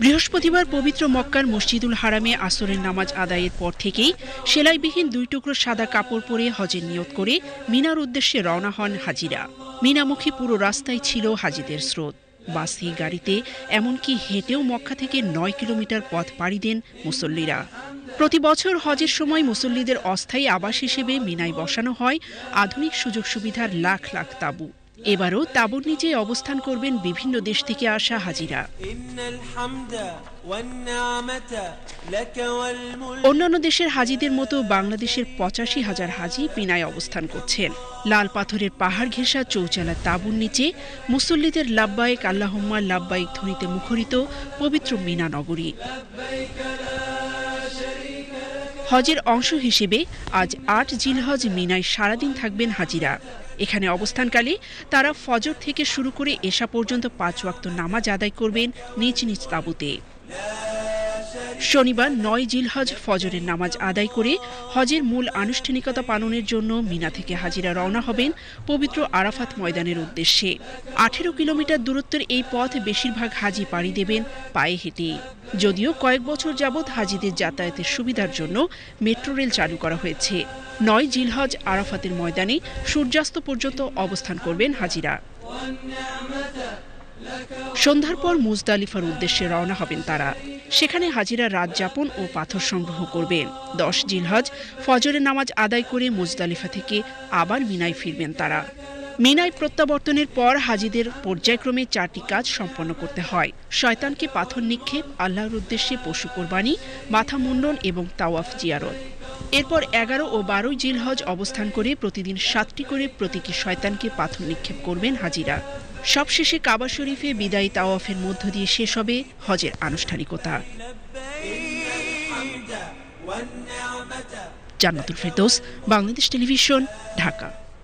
বৃহস্পতিবার পবিত্র মক্কার মসজিদুল হারামে আসরের নামাজ আদায়ের পর থেকেই সেলাইবিহীন 2 টুকরো সাদা কাপড় পরে হজের নিয়ত করে মিনার উদ্দেশ্যে রওনা হন হাজিরা। মিনামুখী পুরো রাস্তায় ছিল হাজিদের স্রোত। বাসে, গাড়িতে, এমনকি হেঁটেও মক্কা থেকে 9 কিলোমিটার পথ পাড়ি দেন মুসল্লিরা। প্রতি বছর হজের সময় মুসল্লিদের অস্থায়ী আবাস হিসেবে মিনায় বসানো হয় আধুনিক সুযোগ সুবিধার লাখ লাখ তাঁবু। এবারও তাঁবুর নিচে অবস্থান করবেন বিভিন্ন দেশ থেকে আসা হাজিরা। অন্যান্য দেশের হাজিদের মতো বাংলাদেশের 85,000 হাজি মিনায় অবস্থান করছেন। লাল পাথরের পাহাড় ঘেঁষা চৌচালা তাঁবুর নিচে মুসল্লিদের লাব্বাইক আল্লাহুম্মা লাব্বাইক ধ্বনিতে মুখরিত পবিত্র মিনা নগরী। হজের অংশ হিসেবে আজ 8 জিলহজ মিনায় সারাদিন থাকবেন হাজিরা। এখানে অবস্থানকালে তারা ফজর থেকে শুরু করে এশা পর্যন্ত 5 ওয়াক্ত নামাজ আদায় করবেন নিজ নিজ তাঁবুতে। শনিবার 9 জিলহজ ফজরের নামাজ আদায় করে হজের মূল আনুষ্ঠানিকতা পালনের জন্য মিনা থেকে হাজিরা রওনা হবেন পবিত্র আরাফাত ময়দানের উদ্দেশ্যে। 18 কিলোমিটার দূরত্বের এই পথ বেশিরভাগ হাজি পাড়ি দেবেন পায়ে হেঁটে। যদিও কয়েক বছর যাবৎ হাজিদের যাতায়াতের সুবিধার জন্য মেট্রো রেল চালু করা হয়েছে। 9 জিলহজ আরাফাতের ময়দানে সূর্যাস্ত পর্যন্ত অবস্থান করবেন হাজিরা। সন্ধ্যার পর মুজদালিফার উদ্দেশ্যে রওনা হবেন তারা। সেখানে হাজিরা রাত যাপন ও পাথর সংগ্রহ করবেন। 10 জিলহজ ফজরের নামাজ আদায় করে মুজদালিফা থেকে আবার মিনায় ফিরবেন তারা। মিনায় প্রত্যাবর্তনের পর হাজিদের পর্যায়ক্রমে 4টি কাজ সম্পন্ন করতে হয়। শয়তানকে পাথর নিক্ষেপ, আল্লাহর উদ্দেশ্যে পশু কোরবানি, মাথা মুন্ডন এবং তাওয়াফ জিয়ারত। এরপর 11 ও 12 জিলহজ অবস্থান করে প্রতিদিন 7টি করে প্রতীকী শয়তানকে পাথর নিক্ষেপ করবেন হাজিরা। সবশেষে কাবা শরীফে বিদায়ী তাওয়াফের মধ্য দিয়ে শেষ হবে হজের আনুষ্ঠানিকতা। জান্নাতুল ফেরদৌস, বাংলাদেশ টেলিভিশন, ঢাকা।